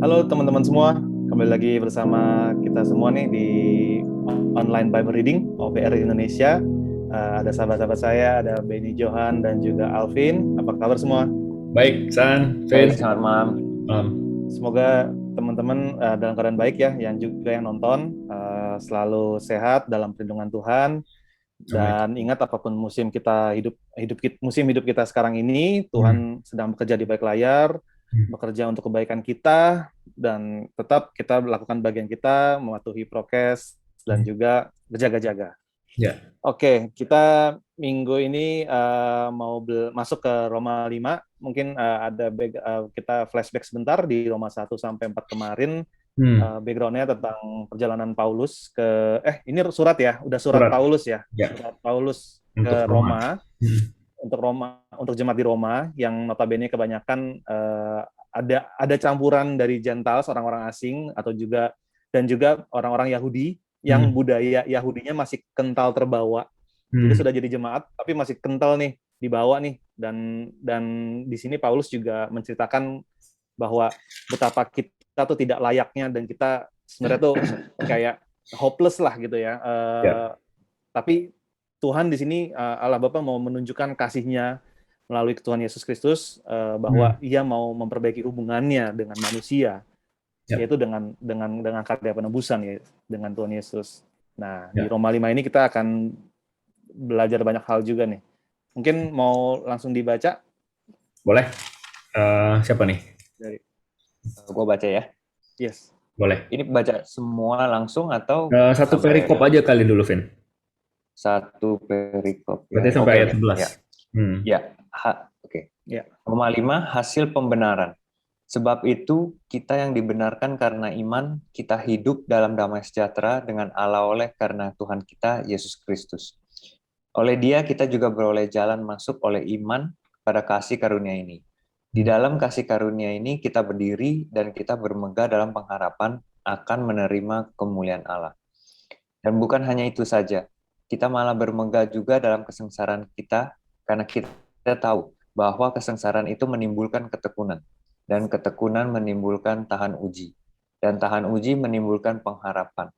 Halo teman-teman semua, kembali lagi bersama kita semua nih di online Bible Reading OVR Indonesia. Ada sahabat-sahabat saya, ada Benny Johan dan juga Alvin. Apa kabar semua? Baik, San, Vin. Baik, selamat malam. Semoga teman-teman dalam keadaan baik ya, yang juga yang nonton selalu sehat dalam perlindungan Tuhan. Amin. Dan ingat apapun musim hidup kita sekarang ini, Hmm. Tuhan sedang bekerja di balik layar, bekerja untuk kebaikan kita, dan tetap kita melakukan bagian kita, mematuhi prokes dan juga berjaga-jaga. Ya, Oke, kita minggu ini mau masuk ke Roma 5. Mungkin kita flashback sebentar di Roma 1 sampai 4 kemarin. Background-nya tentang perjalanan Paulus ini surat ya, udah surat surat. Paulus ya, Ya, surat Paulus ke untuk Roma. Roma, untuk jemaat di Roma yang notabene kebanyakan ada campuran dari Gentiles, orang-orang asing atau juga orang-orang Yahudi yang budaya Yahudinya masih kental terbawa. Jadi sudah jadi jemaat tapi masih kental nih dibawa nih, dan di sini Paulus juga menceritakan bahwa betapa kita tuh tidak layaknya dan kita sebenarnya tuh kayak hopeless lah gitu ya. Ya. Tapi Tuhan di sini Allah Bapa mau menunjukkan kasih-Nya melalui Tuhan Yesus Kristus bahwa Ia mau memperbaiki hubungannya dengan manusia, Ya. yaitu dengan karya penebusan ya, dengan Tuhan Yesus. Nah, di Ya. Roma 5 ini kita akan belajar banyak hal juga nih. Mungkin mau langsung dibaca? Boleh? Siapa nih? Dari Gue baca ya. Yes. Boleh. Ini baca semua langsung atau Satu sampai perikop aja kali dulu, Vin. satu perikop ya? Berarti sampai Oke, ayat oke. 11. Ya, ya. Oke. Ya. Roma 5, hasil pembenaran. Sebab itu, kita yang dibenarkan karena iman, kita hidup dalam damai sejahtera dengan Allah oleh karena Tuhan kita, Yesus Kristus. Oleh Dia, kita juga beroleh jalan masuk oleh iman pada kasih karunia ini. Di dalam kasih karunia ini, kita berdiri dan kita bermegah dalam pengharapan akan menerima kemuliaan Allah. Dan bukan hanya itu saja, kita malah bermegah juga dalam kesengsaraan kita, karena kita tahu bahwa kesengsaraan itu menimbulkan ketekunan, dan ketekunan menimbulkan tahan uji, dan tahan uji menimbulkan pengharapan.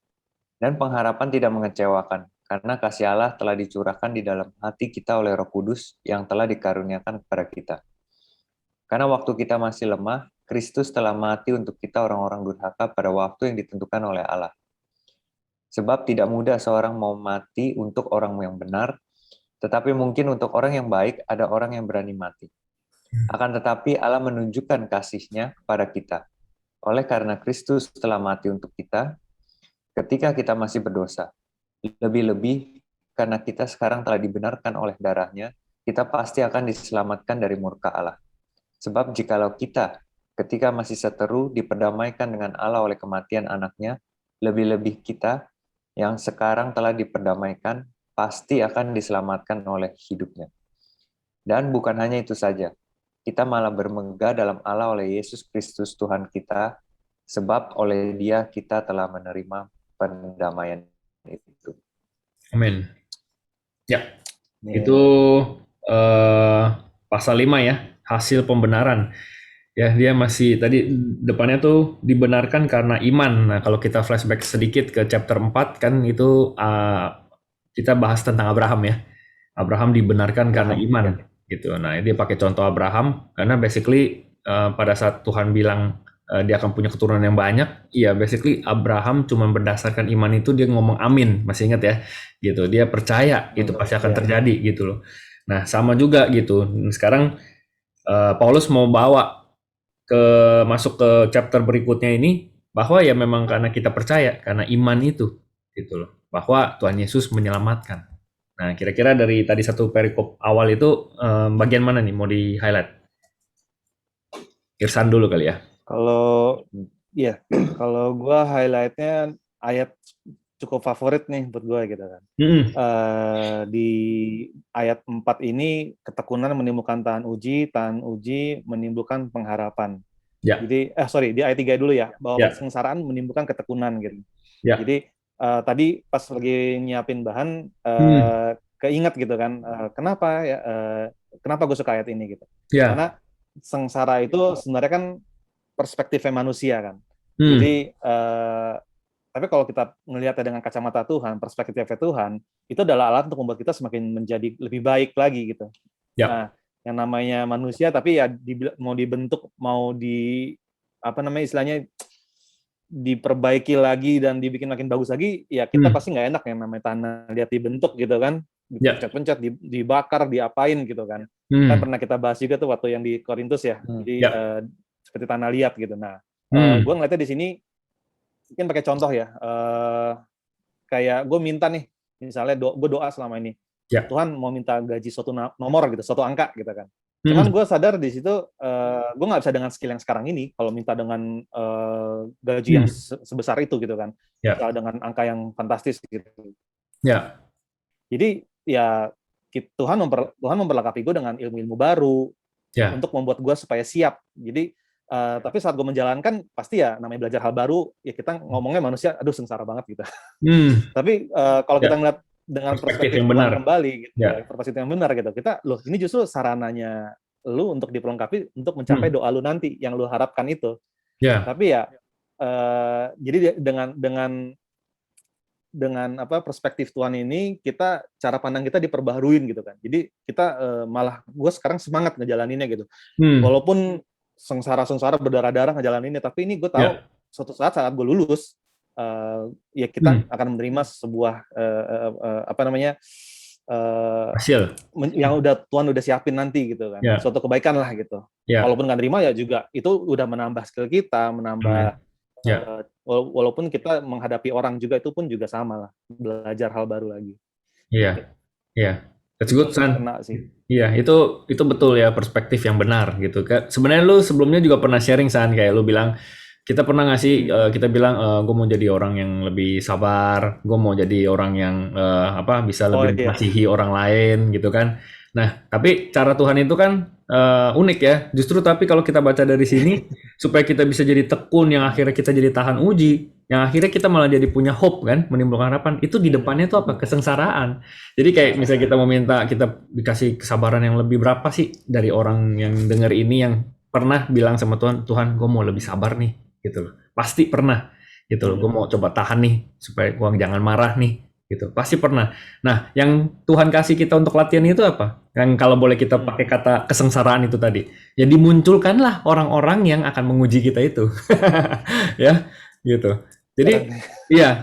Dan pengharapan tidak mengecewakan, karena kasih Allah telah dicurahkan di dalam hati kita oleh Roh Kudus yang telah dikaruniakan kepada kita. Karena waktu kita masih lemah, Kristus telah mati untuk kita orang-orang durhaka pada waktu yang ditentukan oleh Allah. Sebab tidak mudah seorang mau mati untuk orang yang benar, tetapi mungkin untuk orang yang baik ada orang yang berani mati. Akan tetapi Allah menunjukkan kasih-Nya kepada kita. Oleh karena Kristus telah mati untuk kita, ketika kita masih berdosa. Lebih-lebih karena kita sekarang telah dibenarkan oleh darah-Nya, kita pasti akan diselamatkan dari murka Allah. Sebab jikalau kita ketika masih seteru diperdamaikan dengan Allah oleh kematian anaknya, lebih-lebih kita yang sekarang telah diperdamaikan pasti akan diselamatkan oleh hidupnya. Dan bukan hanya itu saja, kita malah bermegah dalam Allah oleh Yesus Kristus Tuhan kita, sebab oleh Dia kita telah menerima pendamaian itu. Amin. Ya, itu pasal 5 ya, hasil pembenaran. Ya, dia masih tadi depannya tuh dibenarkan karena iman. Nah, kalau kita flashback sedikit ke chapter 4 kan itu kita bahas tentang Abraham ya. Abraham dibenarkan karena iman gitu. Nah, dia pakai contoh Abraham karena basically pada saat Tuhan bilang dia akan punya keturunan yang banyak, iya basically Abraham cuma berdasarkan iman itu dia ngomong amin, masih ingat ya? Gitu. Dia percaya itu pasti akan terjadi gitu loh. Nah, sama juga gitu. Sekarang Paulus mau bawa masuk ke chapter berikutnya ini bahwa ya memang karena kita percaya karena iman itu gitu loh bahwa Tuhan Yesus menyelamatkan. Nah, kira-kira dari tadi satu perikop awal itu bagian mana nih mau di highlight? Irsan dulu kali ya. Kalau gue highlightnya ayat cukup favorit nih buat gue gitu kan. Di ayat 4 ini ketekunan menimbulkan tahan uji menimbulkan pengharapan. Ya. Jadi di ayat 3 dulu ya, bahwa kesengsaraan menimbulkan ketekunan gitu. Ya. Jadi tadi pas lagi nyiapin bahan keinget gitu kan, kenapa gue suka ayat ini gitu. Ya. Karena sengsara itu sebenarnya kan perspektifnya manusia kan. Hmm. Jadi tapi kalau kita melihatnya dengan kacamata Tuhan, perspektifnya Tuhan, itu adalah alat untuk membuat kita semakin menjadi lebih baik lagi gitu. Ya. Nah, yang namanya manusia tapi ya mau dibentuk, mau di apa namanya istilahnya diperbaiki lagi dan dibikin makin bagus lagi, ya kita pasti nggak enak yang namanya tanah lihat dibentuk gitu kan, dipencet-pencet, dibakar, diapain gitu kan. Kan pernah kita bahas juga tuh waktu yang di Korintus ya. Jadi seperti tanah liat gitu. Nah, gue ngeliatnya di sini mungkin pakai contoh ya. Kayak gue minta nih, misalnya gue doa selama ini, Tuhan mau minta gaji suatu nomor gitu, suatu angka gitu kan. Cuman gue sadar di situ gue nggak bisa dengan skill yang sekarang ini kalau minta dengan gaji yang sebesar itu gitu kan, dengan angka yang fantastis gitu. Jadi ya Tuhan memperlengkapi gue dengan ilmu-ilmu baru untuk membuat gue supaya siap. Jadi tapi saat gue menjalankan pasti ya namanya belajar hal baru ya kita ngomongnya manusia aduh sengsara banget gitu. Tapi kalau kita ngeliat dengan perspektif yang Tuhan benar kembali gitu, perspektif yang benar gitu, kita loh ini justru sarananya lu untuk diperlengkapi untuk mencapai doa lu nanti yang lu harapkan itu. Tapi ya jadi dengan apa perspektif Tuhan ini kita cara pandang kita diperbaharuin gitu kan. Jadi kita malah gue sekarang semangat ngejalaninnya gitu. Walaupun sengsara berdarah-darah ngejalaninnya, tapi ini gue tahu suatu saat gue lulus ya kita akan menerima sebuah apa namanya hasil yang Tuhan udah siapin nanti gitu kan. Suatu kebaikan lah gitu. Walaupun nggak terima ya juga itu udah menambah skill kita, menambah walaupun kita menghadapi orang juga itu pun juga sama lah, belajar hal baru lagi. That's good, San. Iya, itu betul ya, perspektif yang benar gitu. Sebenarnya lu sebelumnya juga pernah sharing, San, kayak lu bilang kita pernah ngasih kita bilang gue mau jadi orang yang lebih sabar, gue mau jadi orang yang bisa lebih mengasihi orang lain gitu kan. Nah, tapi cara Tuhan itu kan unik ya. Justru tapi kalau kita baca dari sini supaya kita bisa jadi tekun yang akhirnya kita jadi tahan uji, yang akhirnya kita malah jadi punya hope kan, menimbulkan harapan. Itu di depannya itu apa? Kesengsaraan. Jadi kayak misalnya kita mau minta kita dikasih kesabaran yang lebih berapa sih dari orang yang dengar ini yang pernah bilang sama Tuhan, Tuhan gue mau lebih sabar nih gitu loh. Pasti pernah gitu loh. Gue mau coba tahan nih supaya gue jangan marah nih gitu. Pasti pernah. Nah, yang Tuhan kasih kita untuk latihan itu apa? Yang kalau boleh kita pakai kata kesengsaraan itu tadi. Ya dimunculkanlah orang-orang yang akan menguji kita itu. Ya, gitu. Jadi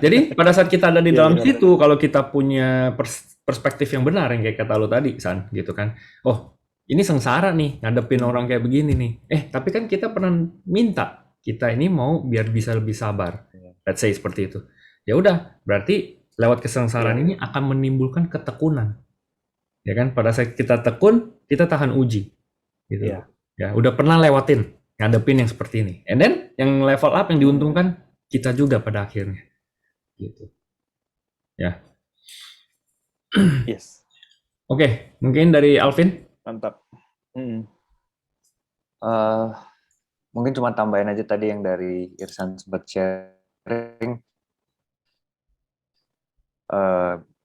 jadi pada saat kita ada di dalam situ, kalau kita punya perspektif yang benar yang kayak kata lo tadi, San, gitu kan. Oh, ini sengsara nih ngadepin orang kayak begini nih. Tapi kan kita pernah minta kita ini mau biar bisa lebih sabar. Let's say seperti itu. Ya udah, berarti lewat kesengsaraan ini akan menimbulkan ketekunan. Ya kan, pada saat kita tekun, kita tahan uji. Gitu. Ya, udah pernah lewatin ngadepin yang seperti ini. And then yang level up yang diuntungkan kita juga pada akhirnya. Gitu. Ya. Yes. Oke, mungkin dari Alvin. Mantap. Mungkin cuma tambahin aja tadi yang dari Irsan sempat sharing.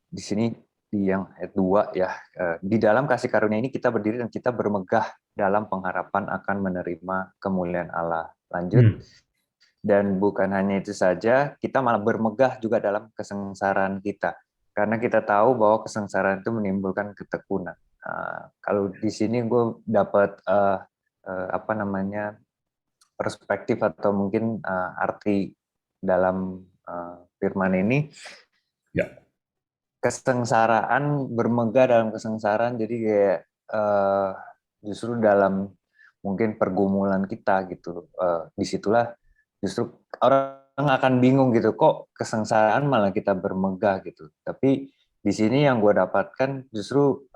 Di sini di yang ayat 2 ya, di dalam kasih karunia ini kita berdiri dan kita bermegah dalam pengharapan akan menerima kemuliaan Allah. Lanjut. Dan bukan hanya itu saja, kita malah bermegah juga dalam kesengsaraan kita. Karena kita tahu bahwa kesengsaraan itu menimbulkan ketekunan. Kalau di sini gue dapat perspektif atau mungkin arti dalam firman ini. Kesengsaraan, bermegah dalam kesengsaraan, jadi kayak justru dalam mungkin pergumulan kita gitu, disitulah justru orang akan bingung gitu, kok kesengsaraan malah kita bermegah gitu. Tapi di sini yang gue dapatkan justru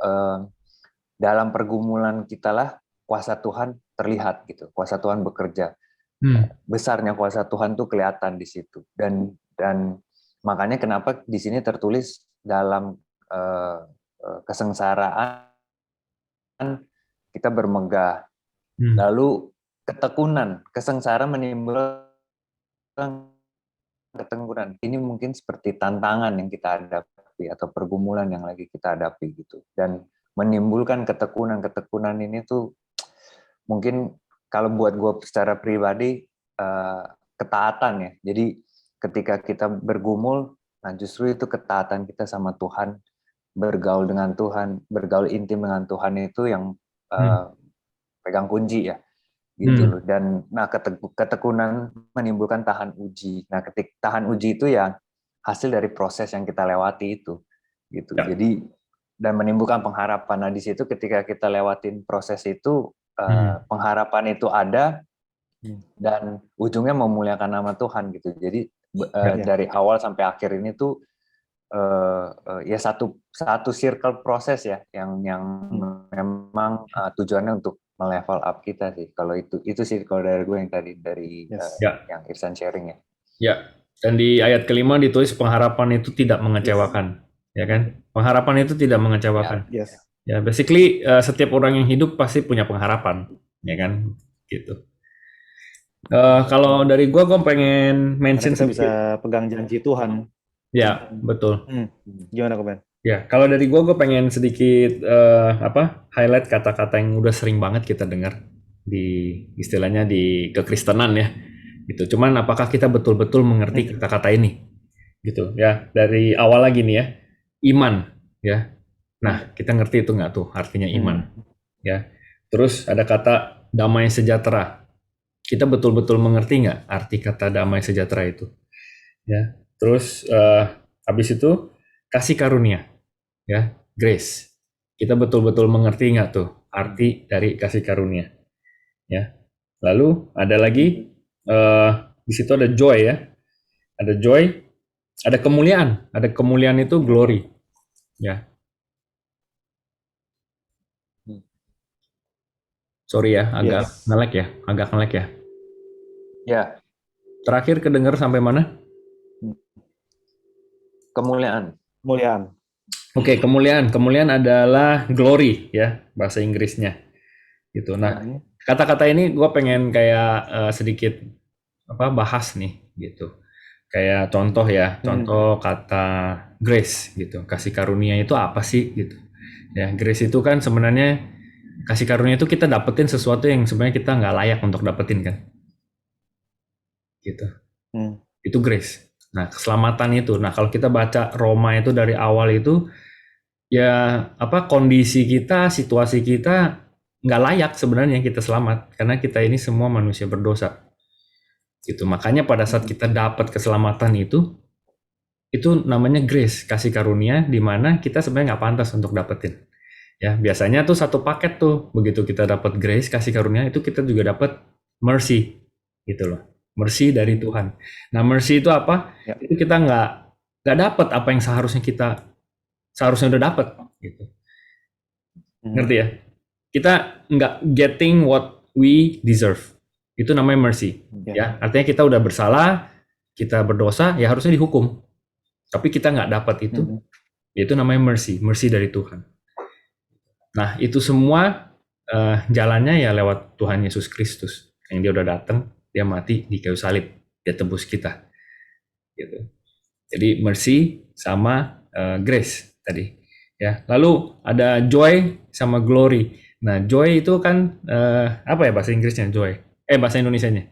dalam pergumulan kita lah kuasa Tuhan terlihat gitu, kuasa Tuhan bekerja. Besarnya kuasa Tuhan tuh kelihatan di situ. Dan makanya kenapa di sini tertulis dalam kesengsaraan kita bermegah. Lalu ketekunan, kesengsaraan menimbulkan ketekunan. Ini mungkin seperti tantangan yang kita hadapi atau pergumulan yang lagi kita hadapi gitu. Dan menimbulkan ketekunan ini tuh mungkin kalau buat gue secara pribadi ketaatan ya. Jadi ketika kita bergumul, nah justru itu ketaatan kita sama Tuhan, bergaul dengan Tuhan, bergaul intim dengan Tuhan itu yang pegang kunci ya, gitu loh. Dan nah ketekunan menimbulkan tahan uji. Nah tahan uji itu ya hasil dari proses yang kita lewati itu, gitu. Ya. Jadi dan menimbulkan pengharapan. Nah di situ ketika kita lewatin proses itu, pengharapan itu ada dan ujungnya memuliakan nama Tuhan gitu. Jadi dari awal sampai akhir ini tuh ya satu circle proses ya yang memang tujuannya untuk melevel up kita sih. Kalau itu sih kalau dari gue yang tadi dari yang Irsan sharing ya. Ya. Dan di ayat kelima ditulis pengharapan itu tidak mengecewakan, ya kan? Pengharapan itu tidak mengecewakan. Ya, basically setiap orang yang hidup pasti punya pengharapan, ya kan? Gitu. Kalau dari gue pengen mention kita bisa pegang janji Tuhan. Ya, betul. Gimana komen? Ya, kalau dari gue pengen sedikit highlight kata-kata yang udah sering banget kita dengar di istilahnya di kekristenan ya. Gitu. Cuman apakah kita betul-betul mengerti kata-kata ini? Gitu ya. Dari awal lagi nih ya. Iman ya. Nah, kita ngerti itu nggak tuh artinya iman? Ya. Terus ada kata damai sejahtera. Kita betul-betul mengerti nggak arti kata damai sejahtera itu? Ya. Terus habis itu kasih karunia, ya, grace. Kita betul-betul mengerti nggak tuh arti dari kasih karunia? Ya. Lalu ada lagi di situ ada joy ya, ada joy, ada kemuliaan. Ada kemuliaan itu glory, ya. Sorry ya, agak nge-lag ya. Ya. Terakhir kedengar sampai mana? Kemuliaan. Oke, kemuliaan. Kemuliaan adalah glory ya, bahasa Inggrisnya. Gitu. Nah, kata-kata ini gue pengen kayak sedikit bahas nih, gitu. Kayak contoh ya, contoh kata grace gitu. Kasih karunia itu apa sih gitu. Ya, grace itu kan sebenarnya kasih karunia itu kita dapetin sesuatu yang sebenarnya kita nggak layak untuk dapetin kan. Gitu. Itu grace. Nah, keselamatan itu. Nah, kalau kita baca Roma itu dari awal itu ya kondisi kita, situasi kita nggak layak sebenarnya kita selamat karena kita ini semua manusia berdosa. Gitu. Makanya pada saat kita dapat keselamatan itu namanya grace, kasih karunia di mana kita sebenarnya nggak pantas untuk dapetin. Ya, biasanya tuh satu paket tuh, begitu kita dapat grace, kasih karunia itu kita juga dapat mercy, gitu loh. Mercy dari Tuhan. Nah, mercy itu apa? Itu kita nggak dapat apa yang seharusnya udah dapat, gitu. Ngerti ya? Kita nggak getting what we deserve. Itu namanya mercy. Ya, artinya kita udah bersalah, kita berdosa, ya harusnya dihukum. Tapi kita nggak dapat itu, itu namanya mercy dari Tuhan. Nah, itu semua jalannya ya lewat Tuhan Yesus Kristus. Yang dia udah datang, dia mati di kayu salib, dia tebus kita. Gitu. Jadi mercy sama grace tadi. Ya, lalu ada joy sama glory. Nah, joy itu kan apa ya bahasa Inggrisnya joy? Bahasa Indonesianya.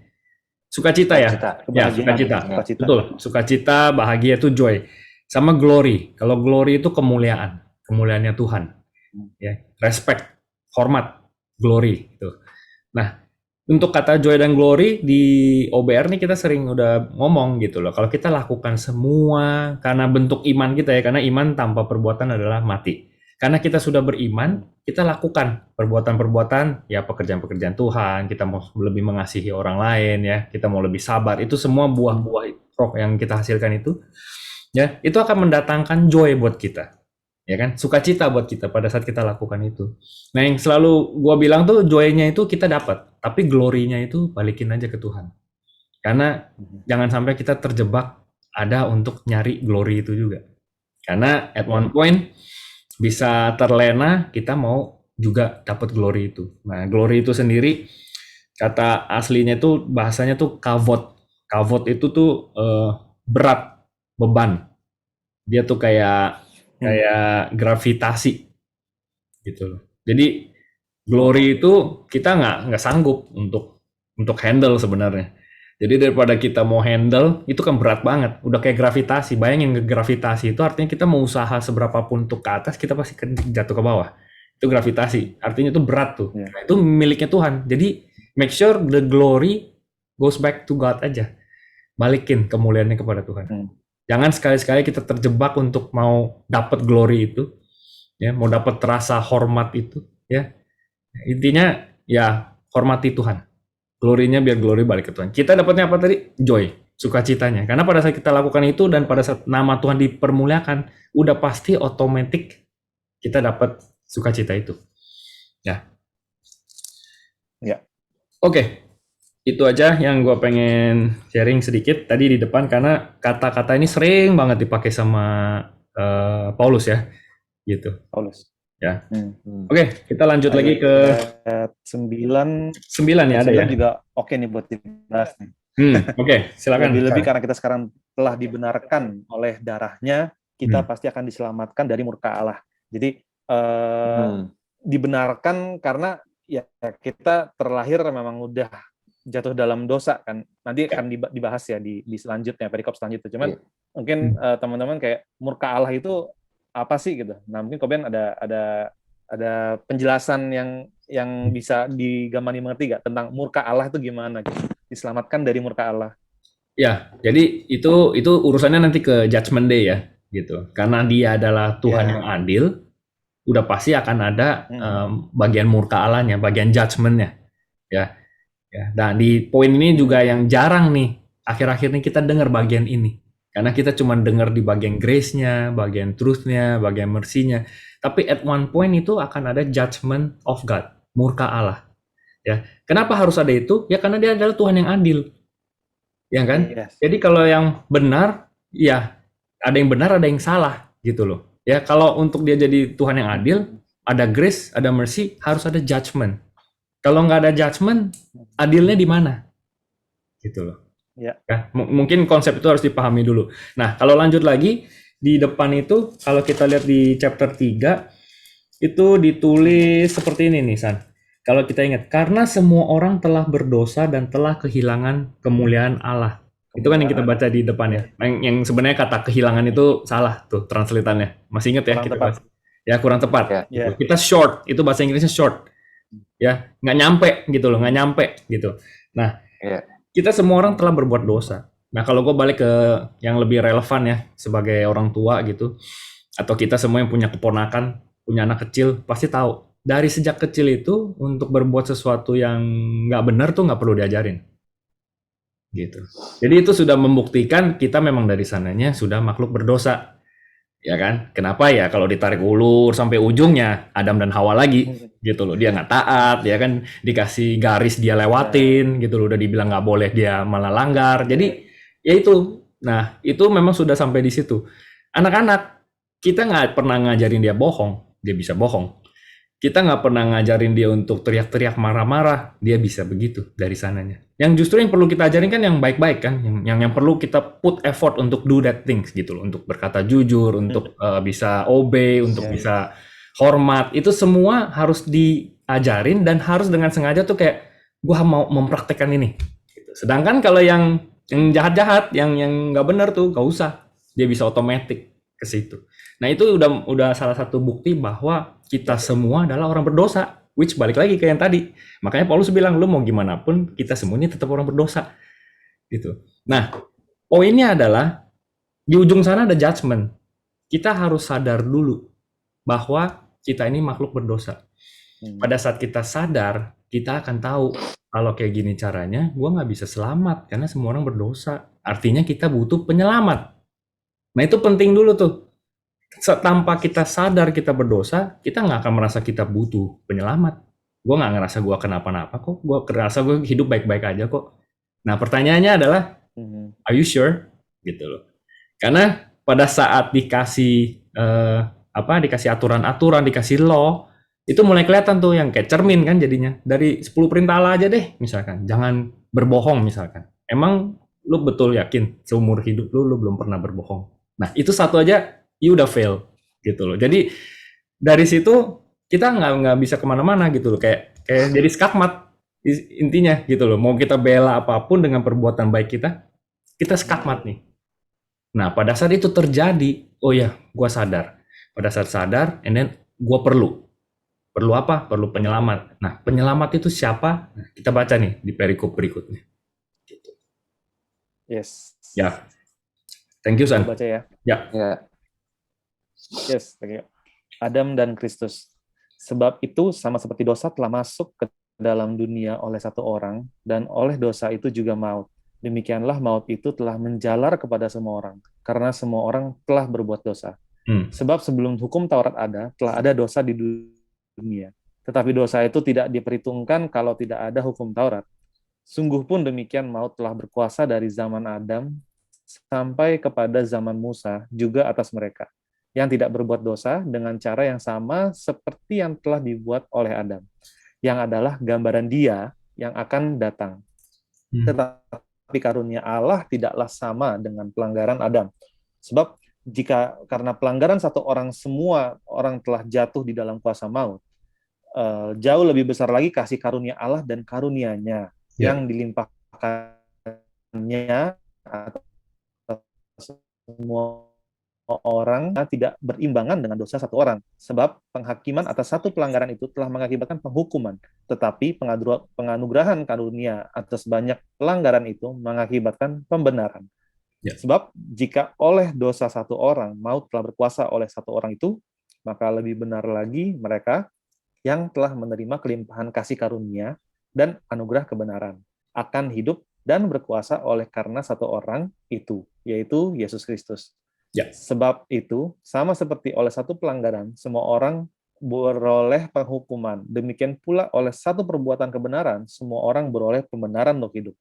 Sukacita ya? Ya, sukacita. Betul, sukacita, bahagia itu joy. Sama glory. Kalau glory itu kemuliaannya Tuhan. Ya, respect, hormat, glory itu. Nah, untuk kata joy dan glory di OBR nih kita sering udah ngomong gitu loh. Kalau kita lakukan semua karena bentuk iman kita ya, karena iman tanpa perbuatan adalah mati. Karena kita sudah beriman, kita lakukan perbuatan-perbuatan, ya pekerjaan-pekerjaan Tuhan, kita mau lebih mengasihi orang lain ya, kita mau lebih sabar. Itu semua buah-buah roh yang kita hasilkan itu, ya itu akan mendatangkan joy buat kita. Ya kan, sukacita buat kita pada saat kita lakukan itu. Nah, yang selalu gua bilang tuh joy-nya itu kita dapat, tapi glory-nya itu balikin aja ke Tuhan. Karena jangan sampai kita terjebak ada untuk nyari glory itu juga. Karena at one point bisa terlena, kita mau juga dapat glory itu. Nah, glory itu sendiri kata aslinya tuh bahasanya tuh kavod. Kavod itu tuh berat, beban. Dia tuh kayak gravitasi gitu loh. Jadi Glory itu kita nggak sanggup untuk handle sebenarnya. Jadi daripada kita mau handle, itu kan berat banget. Udah kayak gravitasi. Bayangin gravitasi itu artinya kita mau usaha seberapapun untuk ke atas, kita pasti jatuh ke bawah. Itu gravitasi. Artinya itu berat tuh. Yeah. Nah, itu miliknya Tuhan. Jadi make sure the glory goes back to God aja. Balikin kemuliaannya kepada Tuhan. Jangan sekali-sekali kita terjebak untuk mau dapat glory itu, ya, mau dapat rasa hormat itu, ya. Intinya ya hormati Tuhan. Glory-nya biar glory balik ke Tuhan. Kita dapatnya apa tadi? Joy, sukacitanya. Karena pada saat kita lakukan itu dan pada saat nama Tuhan dipermuliakan, udah pasti otomatis kita dapat sukacita itu. Ya. Ya. Oke. Itu aja yang gue pengen sharing sedikit tadi di depan, karena kata-kata ini sering banget dipakai sama Paulus ya. Gitu. Paulus. Ya. Oke, kita lanjut lagi ke 9 ya, ada ya. Juga oke nih buat dibahas nih. Oke, silakan. Lebih karena kita sekarang telah dibenarkan oleh darahnya, kita pasti akan diselamatkan dari murka Allah. Jadi dibenarkan karena ya kita terlahir memang udah jatuh dalam dosa kan. Nanti akan dibahas ya di selanjutnya, perikop selanjutnya. Cuman mungkin teman-teman kayak murka Allah itu apa sih gitu. Nah, mungkin Koben ada penjelasan yang bisa digamani mengerti nggak tentang murka Allah itu gimana gitu. Diselamatkan dari murka Allah. Ya, jadi itu urusannya nanti ke Judgment Day ya, gitu. Karena Dia adalah Tuhan yang adil, udah pasti akan ada bagian murka Allahnya, bagian judgment-nya. Ya. Dan di poin ini juga yang jarang nih, akhir-akhir ini kita dengar bagian ini. Karena kita cuma dengar di bagian grace-nya, bagian truth-nya, bagian mercy-nya. Tapi at one point itu akan ada judgment of God, murka Allah. Ya, kenapa harus ada itu? Ya karena Dia adalah Tuhan yang adil. Ya kan? Yes. Jadi kalau yang benar, ya ada yang benar, ada yang salah gitu loh. Ya, kalau untuk Dia jadi Tuhan yang adil, ada grace, ada mercy, harus ada judgment. Kalau nggak ada judgment, adilnya di mana? Gitu loh. Ya. Mungkin konsep itu harus dipahami dulu. Nah, kalau lanjut lagi, di depan itu, kalau kita lihat di chapter 3, itu ditulis seperti ini nih, San. Kalau kita ingat, karena semua orang telah berdosa dan telah kehilangan kemuliaan Allah. Itu kan yang kita baca di depan ya. Yang sebenarnya kata kehilangan itu salah tuh translatannya. Masih ingat ya? Kurang kita tepat. Ya, kurang tepat. Ya. Kita short, itu bahasa Inggrisnya short. Ya, nggak nyampe gitu loh, nggak nyampe gitu. Nah, kita semua orang telah berbuat dosa. Nah, kalau gue balik ke yang lebih relevan ya, sebagai orang tua gitu, atau kita semua yang punya keponakan, punya anak kecil, pasti tahu. Dari sejak kecil itu, untuk berbuat sesuatu yang nggak benar tuh nggak perlu diajarin. Gitu. Jadi itu sudah membuktikan kita memang dari sananya sudah makhluk berdosa. Ya kan? Kenapa ya kalau ditarik ulur sampai ujungnya Adam dan Hawa lagi gitu loh. Dia nggak taat, ya kan, dikasih garis dia lewatin gitu loh, udah dibilang nggak boleh dia malah langgar. Jadi ya itu. Nah, itu memang sudah sampai di situ. Anak-anak kita nggak pernah ngajarin dia bohong, dia bisa bohong. Kita nggak pernah ngajarin dia untuk teriak-teriak marah-marah, dia bisa begitu dari sananya. Yang justru yang perlu kita ajarin kan yang baik-baik kan, yang perlu kita put effort untuk do that things gitu loh, untuk berkata jujur, untuk bisa obey, untuk bisa hormat, itu semua harus diajarin dan harus dengan sengaja tuh kayak gua mau mempraktekkan ini. Gitu. Sedangkan kalau yang jahat-jahat, yang nggak benar tuh nggak usah, dia bisa otomatis ke situ. Nah itu udah salah satu bukti bahwa kita semua adalah orang berdosa, which balik lagi ke yang tadi. Makanya Paulus bilang, lu mau gimana pun kita semua ini tetap orang berdosa. Gitu. Nah, poinnya adalah di ujung sana ada judgment. Kita harus sadar dulu bahwa kita ini makhluk berdosa. Pada saat kita sadar, kita akan tahu kalau kayak gini caranya, gua nggak bisa selamat karena semua orang berdosa. Artinya kita butuh penyelamat. Nah itu penting dulu tuh. Tanpa kita sadar kita berdosa, kita nggak akan merasa kita butuh penyelamat. Gue nggak ngerasa gue kenapa-napa kok. Gue ngerasa gue hidup baik-baik aja kok. Nah pertanyaannya adalah, are you sure? Gitu loh. Karena pada saat dikasih dikasih aturan-aturan, dikasih law, itu mulai kelihatan tuh yang kayak cermin kan jadinya. Dari 10 perintah Allah aja deh, misalkan. Jangan berbohong misalkan. Emang lu betul yakin seumur hidup lu belum pernah berbohong? Nah itu satu aja, you udah fail gitu loh. Jadi dari situ kita nggak bisa kemana-mana gitu loh, kayak jadi skakmat intinya gitu loh. Mau kita bela apapun dengan perbuatan baik kita skakmat nih. Nah, pada saat itu terjadi, oh ya, gue sadar. Pada saat sadar, and then gue perlu apa? Perlu penyelamat. Nah, penyelamat itu siapa? Nah, kita baca nih di perikop berikutnya. Gitu. Yes. Ya, thank you, San. Aku baca ya. Ya. Yes, thank you. Adam dan Kristus. Sebab itu sama seperti dosa telah masuk ke dalam dunia oleh satu orang, dan oleh dosa itu juga maut. Demikianlah maut itu telah menjalar kepada semua orang, karena semua orang telah berbuat dosa. Sebab sebelum hukum Taurat ada, telah ada dosa di dunia. Tetapi dosa itu tidak diperhitungkan kalau tidak ada hukum Taurat. Sungguh pun demikian maut telah berkuasa dari zaman Adam sampai kepada zaman Musa juga atas mereka, yang tidak berbuat dosa dengan cara yang sama seperti yang telah dibuat oleh Adam, yang adalah gambaran Dia yang akan datang. Tetapi karunia Allah tidaklah sama dengan pelanggaran Adam. Sebab jika karena pelanggaran satu orang semua orang telah jatuh di dalam kuasa maut, jauh lebih besar lagi kasih karunia Allah dan karunia-Nya yang dilimpahkannya atas semua orang tidak berimbangan dengan dosa satu orang. Sebab penghakiman atas satu pelanggaran itu telah mengakibatkan penghukuman, tetapi penganugerahan karunia atas banyak pelanggaran itu mengakibatkan pembenaran. Sebab jika oleh dosa satu orang maut telah berkuasa oleh satu orang itu, maka lebih benar lagi mereka yang telah menerima kelimpahan kasih karunia dan anugerah kebenaran akan hidup dan berkuasa oleh karena satu orang itu, yaitu Yesus Kristus. Sebab itu, sama seperti oleh satu pelanggaran, semua orang beroleh penghukuman. Demikian pula oleh satu perbuatan kebenaran, semua orang beroleh pembenaran untuk hidup.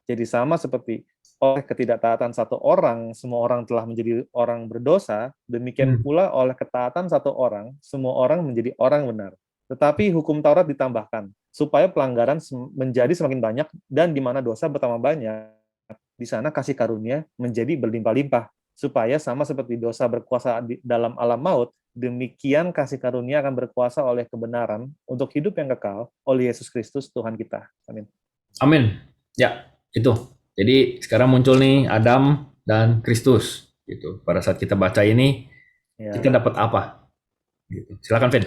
Jadi sama seperti oleh ketidaktaatan satu orang, semua orang telah menjadi orang berdosa, demikian pula oleh ketaatan satu orang, semua orang menjadi orang benar. Tetapi hukum Taurat ditambahkan, supaya pelanggaran menjadi semakin banyak, dan di mana dosa bertambah banyak, di sana kasih karunia menjadi berlimpah-limpah, supaya sama seperti dosa berkuasa di dalam alam maut, demikian kasih karunia akan berkuasa oleh kebenaran untuk hidup yang kekal oleh Yesus Kristus Tuhan kita. Amin. Amin. Ya, itu. Jadi sekarang muncul nih Adam dan Kristus. Gitu. Pada saat kita baca ini, kita dapat apa? Gitu. Silakan, Vin.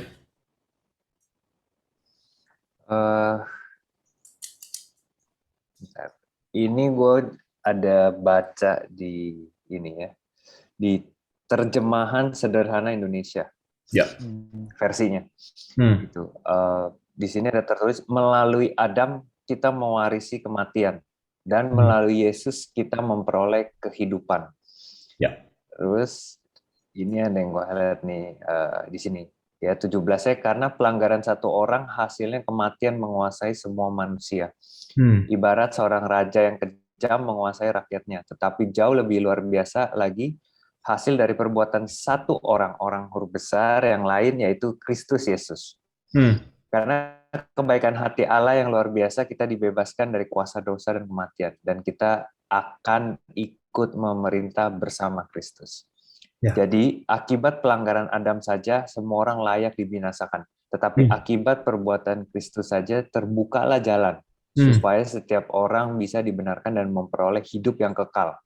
Ini gue ada baca di ini ya, di terjemahan sederhana Indonesia, versinya. Gitu. Di sini ada tertulis, melalui Adam kita mewarisi kematian, dan melalui Yesus kita memperoleh kehidupan. Terus ini ada yang gue lihat nih di sini. Ya, 17-nya, karena pelanggaran satu orang hasilnya kematian menguasai semua manusia. Ibarat seorang raja yang kejam menguasai rakyatnya, tetapi jauh lebih luar biasa lagi hasil dari perbuatan satu orang huruf besar yang lain, yaitu Kristus Yesus. Karena kebaikan hati Allah yang luar biasa, kita dibebaskan dari kuasa dosa dan kematian, dan kita akan ikut memerintah bersama Kristus. Jadi akibat pelanggaran Adam saja semua orang layak dibinasakan, tetapi akibat perbuatan Kristus saja terbukalah jalan supaya setiap orang bisa dibenarkan dan memperoleh hidup yang kekal.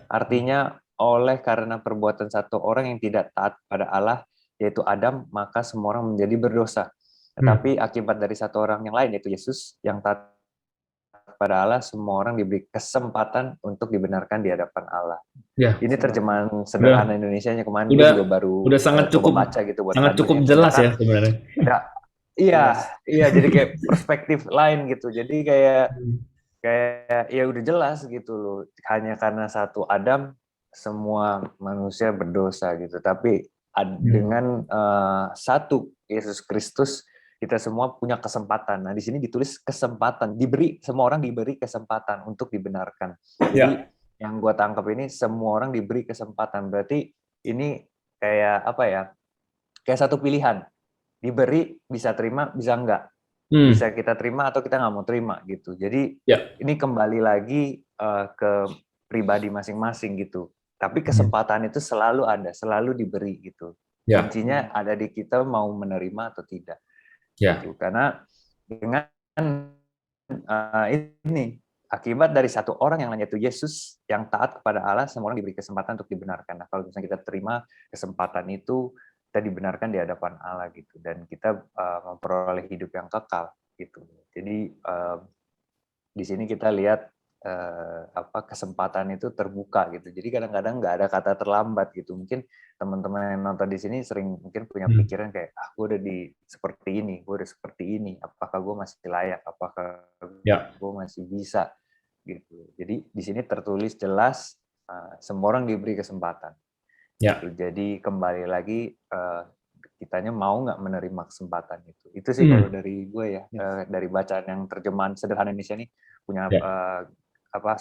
Artinya oleh karena perbuatan satu orang yang tidak taat pada Allah, yaitu Adam, maka semua orang menjadi berdosa. Tetapi akibat dari satu orang yang lain, yaitu Yesus, yang taat pada Allah, semua orang diberi kesempatan untuk dibenarkan di hadapan Allah. Ini terjemahan sederhana Indonesianya, kemarin gue juga baru sangat cukup baca gitu buat sangat cukup jelas ya sebenarnya. Iya, jadi kayak perspektif lain gitu. Jadi kayak ya udah jelas gitu loh. Hanya karena satu Adam semua manusia berdosa gitu. Tapi dengan satu Yesus Kristus kita semua punya kesempatan. Nah, di sini ditulis kesempatan, semua orang diberi kesempatan untuk dibenarkan. Jadi yang gue tangkap ini, semua orang diberi kesempatan. Berarti ini kayak apa ya? Kayak satu pilihan. Diberi, bisa terima, bisa enggak. Bisa kita terima atau kita nggak mau terima gitu. Jadi ini kembali lagi ke pribadi masing-masing gitu. Tapi kesempatan itu selalu ada, selalu diberi gitu. Ya. Kuncinya ada di kita mau menerima atau tidak. Ya. Gitu. Karena dengan ini akibat dari satu orang yang yaitu Yesus yang taat kepada Allah, semua orang diberi kesempatan untuk dibenarkan. Nah, kalau misalnya kita terima kesempatan itu, kita dibenarkan di hadapan Allah gitu, dan kita memperoleh hidup yang kekal gitu. Jadi di sini kita lihat kesempatan itu terbuka gitu. Jadi kadang-kadang nggak ada kata terlambat gitu. Mungkin teman-teman yang nonton di sini sering mungkin punya pikiran kayak, gue udah seperti ini, gue udah seperti ini. Apakah gue masih layak? Apakah gue masih bisa? Gitu. Jadi di sini tertulis jelas semua orang diberi kesempatan. Ya. Gitu. Jadi kembali lagi kitanya mau nggak menerima kesempatan itu. Itu sih kalau dari gue ya, dari bacaan yang terjemahan sederhana Indonesia ini punya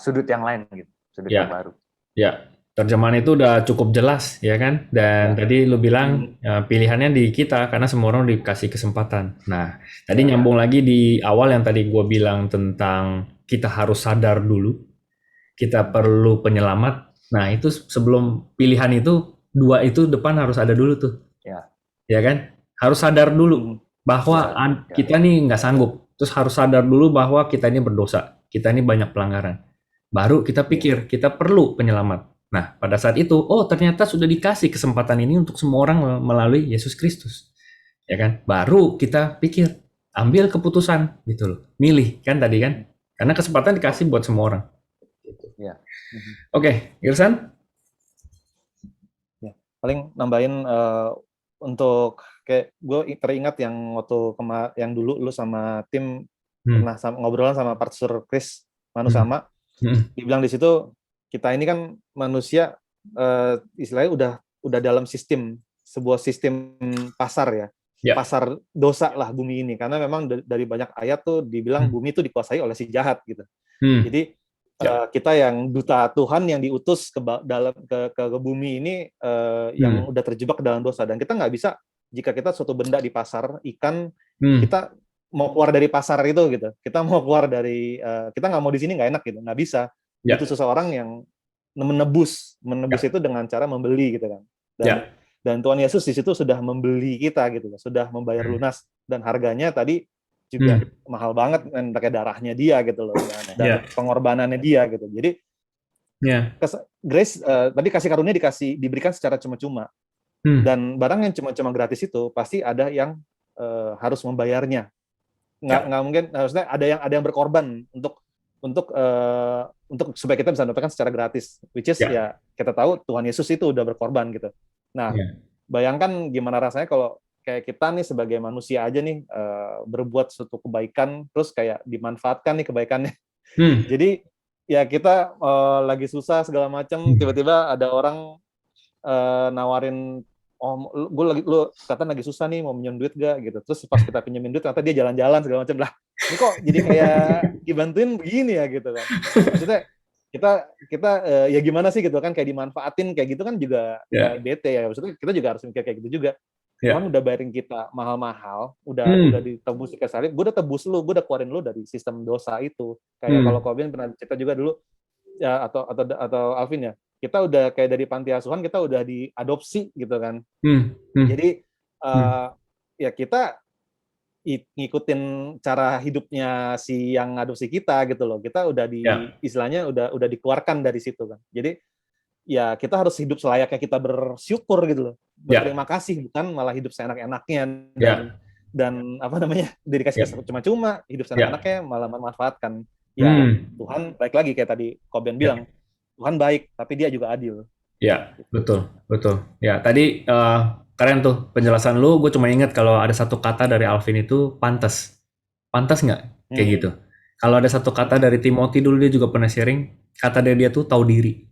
sudut yang lain gitu, sudut yang baru. Ya, terjemahan itu udah cukup jelas ya kan. Dan tadi lu bilang pilihannya di kita karena semua orang dikasih kesempatan. Nah, tadi nyambung lagi di awal yang tadi gue bilang tentang kita harus sadar dulu, kita perlu penyelamat. Nah, itu sebelum pilihan itu, dua itu depan harus ada dulu tuh. Ya kan? Harus sadar dulu bahwa kita nih nggak sanggup. Terus harus sadar dulu bahwa kita ini berdosa. Kita ini banyak pelanggaran. Baru kita pikir, kita perlu penyelamat. Nah, pada saat itu, oh ternyata sudah dikasih kesempatan ini untuk semua orang melalui Yesus Kristus. Ya kan? Baru kita pikir, ambil keputusan gitu loh. Milih kan tadi kan? Karena kesempatan dikasih buat semua orang. Oke, Irsan? Ya, paling nambahin untuk kayak gue teringat yang waktu yang dulu lu sama tim pernah ngobrolan sama Pastor Chris Manusama, dia bilang di situ kita ini kan manusia istilahnya udah dalam sebuah sistem pasar ya. Pasar dosa lah bumi ini, karena memang dari banyak ayat tuh dibilang bumi itu dikuasai oleh si jahat gitu. Jadi kita yang duta Tuhan yang diutus ke bumi ini yang udah terjebak ke dalam dosa, dan kita nggak bisa, jika kita suatu benda di pasar ikan, kita mau keluar dari pasar itu gitu, kita mau keluar dari kita nggak mau di sini, nggak enak gitu, nggak bisa. Itu seseorang yang menebus itu dengan cara membeli gitu kan. Dan Tuhan Yesus di situ sudah membeli kita gitu, sudah membayar lunas, dan harganya tadi juga mahal banget, dan pakai darahnya dia gitu loh, dan pengorbanannya dia gitu. Jadi grace tadi kasih karunia diberikan secara cuma-cuma, dan barang yang cuma-cuma gratis itu pasti ada yang harus membayarnya. Nggak mungkin, harusnya ada yang berkorban untuk supaya kita bisa mendapatkan secara gratis, which is ya kita tahu Tuhan Yesus itu udah berkorban gitu. Nah, bayangkan gimana rasanya kalau kayak kita nih sebagai manusia aja nih berbuat suatu kebaikan, terus kayak dimanfaatkan nih kebaikannya. Jadi ya kita lagi susah segala macam, tiba-tiba ada orang nawarin, lu kata lagi susah nih, mau minjem duit gak gitu. Terus pas kita pinjemin duit, ternyata dia jalan-jalan segala macam lah. Ini kok jadi kayak dibantuin begini ya gitu kan. Maksudnya kita ya gimana sih gitu kan, kayak dimanfaatin kayak gitu kan juga bete ya. Maksudnya kita juga harus mikir kayak gitu juga. Tuhan udah bayarin kita mahal-mahal, udah ditebus di salib, gue udah tebus lu, gue udah keluarin lu dari sistem dosa itu. Kayak kalau Kobin pernah cerita juga dulu ya, atau Alvin ya, kita udah kayak dari panti asuhan, kita udah diadopsi gitu kan. Jadi ya kita ngikutin cara hidupnya si yang adopsi kita gitu loh. Kita udah istilahnya udah dikeluarkan dari situ kan. Jadi ya kita harus hidup selayaknya kita bersyukur gitu loh. Berterima kasih, bukan malah hidup seenak-enaknya dan apa namanya, dikasih cuma-cuma, hidup seenak-enaknya malah memanfaatkan. Ya Tuhan baik lagi kayak tadi Koben bilang, Tuhan baik tapi dia juga adil. Ya, betul. Ya, tadi keren tuh penjelasan lu. Gue cuma ingat kalau ada satu kata dari Alvin itu pantas. Pantas nggak? Kayak gitu. Kalau ada satu kata dari Timothy dulu, dia juga pernah sharing, kata dari dia tuh tahu diri.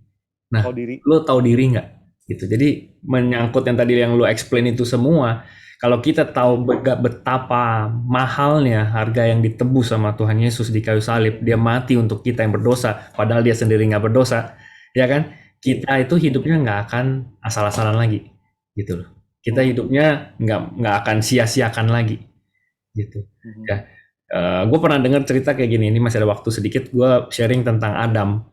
Nah, lu tahu diri nggak? Gitu. Jadi menyangkut yang tadi yang lu explain itu semua, kalau kita tahu betapa mahalnya harga yang ditebus sama Tuhan Yesus di kayu salib, dia mati untuk kita yang berdosa, padahal dia sendiri nggak berdosa, ya kan? Kita itu hidupnya nggak akan asal-asalan lagi, gitu loh. Kita hidupnya nggak akan sia-siakan lagi, gitu. Ya, gue pernah dengar cerita kayak gini. Ini masih ada waktu sedikit, gue sharing tentang Adam.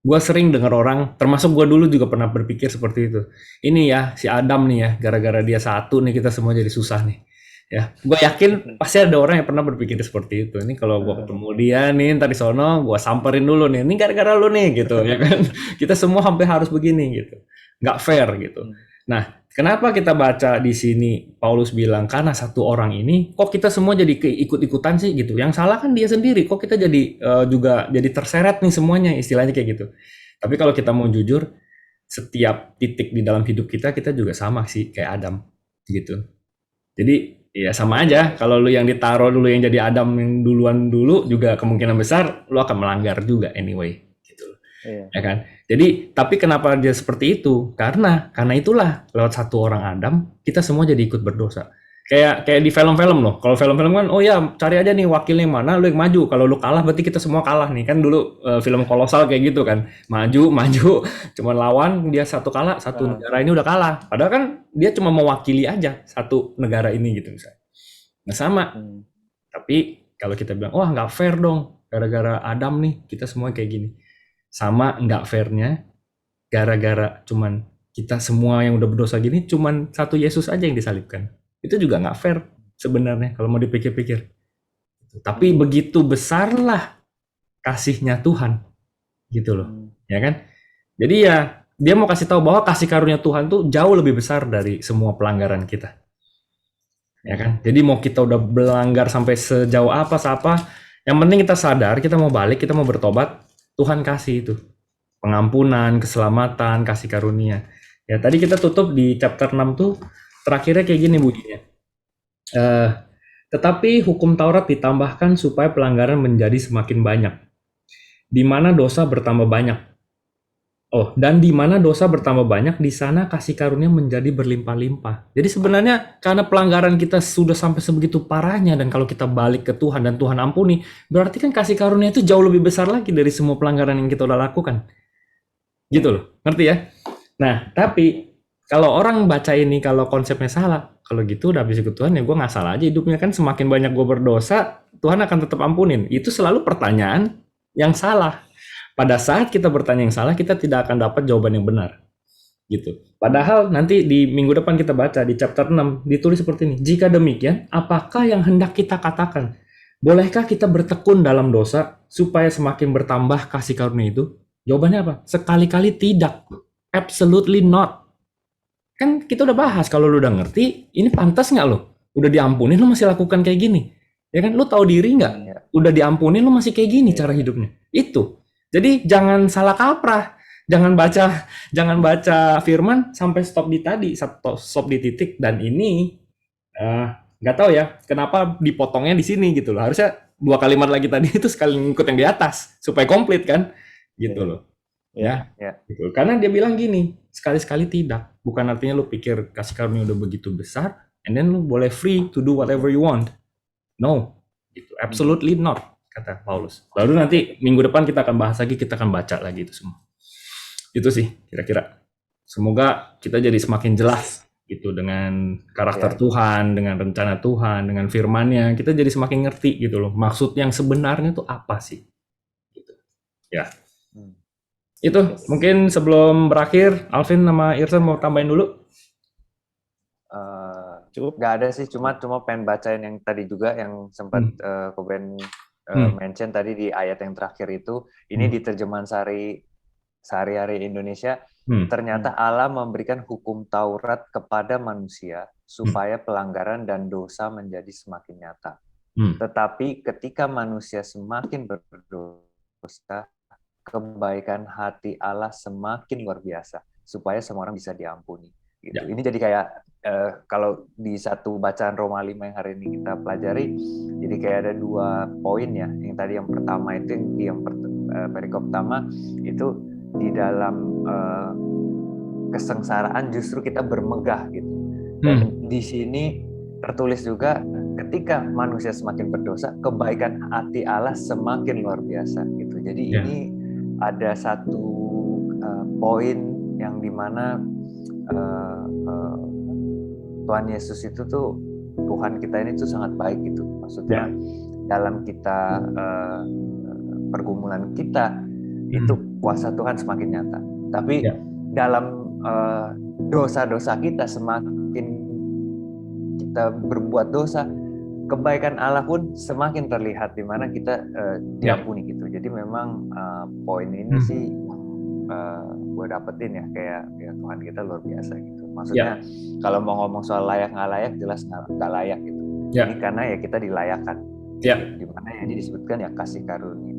Gue sering dengar orang, termasuk gue dulu juga pernah berpikir seperti itu. Ini ya si Adam nih ya, gara-gara dia satu nih kita semua jadi susah nih. Ya, gue yakin pasti ada orang yang pernah berpikir seperti itu. Ini kalau gue ketemu dia nih ntar di sono, gue samperin dulu nih. Ini gara-gara lu nih gitu, ya kan? Kita semua sampai harus begini gitu, nggak fair gitu. Nah, kenapa kita baca di sini Paulus bilang karena satu orang ini, kok kita semua jadi ikut-ikutan sih gitu? Yang salah kan dia sendiri, kok kita jadi juga jadi terseret nih semuanya, istilahnya kayak gitu. Tapi kalau kita mau jujur, setiap titik di dalam hidup kita juga sama sih kayak Adam gitu. Jadi ya sama aja, kalau lu yang ditaruh dulu yang jadi Adam yang duluan dulu juga kemungkinan besar lu akan melanggar juga anyway gitu. Iya. Ya kan? Jadi tapi kenapa dia seperti itu? Karena itulah lewat satu orang Adam kita semua jadi ikut berdosa. Kayak di film-film loh. Kalau film-film kan oh ya cari aja nih wakilnya yang mana, lu yang maju. Kalau lu kalah berarti kita semua kalah nih. Kan dulu film kolosal kayak gitu kan. Maju cuman lawan dia satu kalah, satu negara ini udah kalah. Padahal kan dia cuma mewakili aja satu negara ini gitu misalnya. Nah sama. Tapi kalau kita bilang wah nggak fair dong gara-gara Adam nih kita semua kayak gini. Sama nggak fairnya gara-gara cuman kita semua yang udah berdosa gini cuman satu Yesus aja yang disalibkan. Itu juga nggak fair sebenarnya kalau mau dipikir-pikir. Tapi begitu besarlah kasihnya Tuhan gitu loh, ya kan? Jadi ya dia mau kasih tahu bahwa kasih karunia Tuhan tuh jauh lebih besar dari semua pelanggaran kita, ya kan? Jadi mau kita udah melanggar sampai sejauh apa, yang penting kita sadar, kita mau balik, kita mau bertobat, Tuhan kasih itu pengampunan, keselamatan, kasih karunia. Ya tadi kita tutup di chapter 6 tuh. Terakhirnya kayak gini bunyinya. Tetapi hukum Taurat ditambahkan supaya pelanggaran menjadi semakin banyak. Di mana dosa bertambah banyak. Dan di mana dosa bertambah banyak, di sana kasih karunia menjadi berlimpah-limpah. Jadi sebenarnya karena pelanggaran kita sudah sampai sebegitu parahnya, dan kalau kita balik ke Tuhan dan Tuhan ampuni, berarti kan kasih karunia itu jauh lebih besar lagi dari semua pelanggaran yang kita udah lakukan. Gitu loh, ngerti ya? Nah, tapi kalau orang baca ini, kalau konsepnya salah, kalau gitu udah habis ikut Tuhan ya gue nggak salah aja hidupnya kan, semakin banyak gue berdosa, Tuhan akan tetap ampunin. Itu selalu pertanyaan yang salah. Pada saat kita bertanya yang salah, kita tidak akan dapat jawaban yang benar. Gitu. Padahal nanti di minggu depan kita baca di chapter 6, ditulis seperti ini. Jika demikian, apakah yang hendak kita katakan? Bolehkah kita bertekun dalam dosa supaya semakin bertambah kasih karunia itu? Jawabannya apa? Sekali-kali tidak. Absolutely not. Kan kita udah bahas, kalau lu udah ngerti, ini pantas nggak lo? Udah diampunin, lu masih lakukan kayak gini. Ya kan, lu tahu diri nggak? Udah diampunin, lu masih kayak gini cara hidupnya. Itu. Jadi jangan salah kaprah. Jangan baca firman sampai stop di tadi, stop di titik. Dan ini nggak tahu ya, kenapa dipotongnya di sini gitu loh. Harusnya 2 kalimat lagi tadi itu sekali ngikut yang di atas supaya komplit kan, gitu loh. Ya. Gitu. Karena dia bilang gini, sekali-sekali tidak. Bukan artinya lu pikir kasih karunia udah begitu besar, and then lu boleh free to do whatever you want. No, gitu. Absolutely not, kata Paulus. Lalu nanti minggu depan kita akan bahas lagi, kita akan baca lagi itu semua. Itu sih kira-kira. Semoga kita jadi semakin jelas gitu dengan karakter Tuhan, dengan rencana Tuhan, dengan firman-Nya. Kita jadi semakin ngerti gitu loh. Maksud yang sebenarnya itu apa sih? Gitu. Ya. Itu mungkin sebelum berakhir, Alvin sama Irsan mau tambahin dulu? Cukup. Gak ada sih, cuma pengen bacain yang tadi juga yang sempat Koben mention tadi di ayat yang terakhir itu. Ini di terjemahan sehari-hari Indonesia. Ternyata Allah memberikan hukum Taurat kepada manusia supaya pelanggaran dan dosa menjadi semakin nyata. Tetapi ketika manusia semakin berdosa, kebaikan hati Allah semakin luar biasa supaya semua orang bisa diampuni. Gitu. Ini jadi kayak kalau di satu bacaan Roma 5 yang hari ini kita pelajari, jadi kayak ada 2 poin ya. Yang tadi yang pertama itu yang perikop pertama itu di dalam kesengsaraan justru kita bermegah gitu. Dan di sini tertulis juga ketika manusia semakin berdosa, kebaikan hati Allah semakin luar biasa gitu. Jadi ini ada satu poin yang dimana Tuhan Yesus itu tuh, Tuhan kita ini tuh sangat baik gitu. Maksudnya dalam kita pergumulan kita, itu kuasa Tuhan semakin nyata. Tapi dalam dosa-dosa kita, semakin kita berbuat dosa, kebaikan Allah pun semakin terlihat, di mana kita diampuni gitu. Jadi memang poin ini sih gue dapetin ya, kayak ya Tuhan kita luar biasa gitu. Maksudnya kalau mau ngomong soal layak nggak layak, jelas nggak layak gitu. Ini karena ya kita dilayakkan. Di mana yang disebutkan ya kasih karunia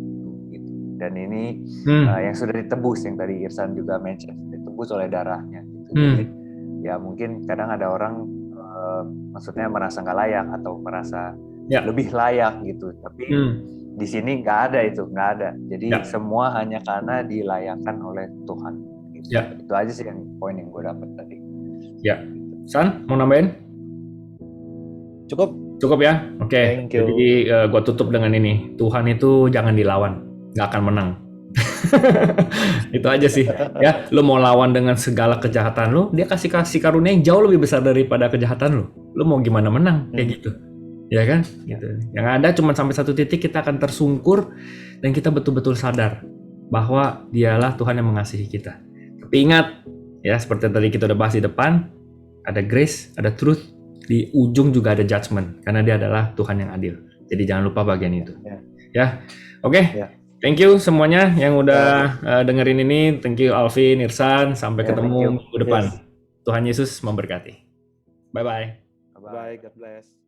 gitu. Dan ini yang sudah ditebus, yang tadi Irsan juga mention, ditebus oleh darahnya gitu. Jadi ya mungkin kadang ada orang maksudnya merasa nggak layak atau merasa lebih layak gitu, tapi di sini nggak ada itu, nggak ada. Jadi semua hanya karena dilayakkan oleh Tuhan gitu. Itu aja sih yang poin yang gue dapat tadi. San, mau nambahin? Cukup ya? Oke. Jadi gue tutup dengan ini, Tuhan itu jangan dilawan, nggak akan menang. Itu aja sih ya. Lu mau lawan dengan segala kejahatan lu, dia kasih karunia yang jauh lebih besar daripada kejahatan lu mau gimana menang kayak gitu ya kan gitu. Yang ada cuma sampai satu titik kita akan tersungkur dan kita betul-betul sadar bahwa dialah Tuhan yang mengasihi kita. Tapi ingat ya, seperti tadi kita udah bahas di depan, ada grace, ada truth, di ujung juga ada judgment karena dia adalah Tuhan yang adil. Jadi jangan lupa bagian itu ya. Oke. Thank you semuanya yang udah dengerin ini. Thank you Alvin, Irsan. Sampai ketemu minggu depan. Tuhan Yesus memberkati. Bye-bye. Bye, God bless.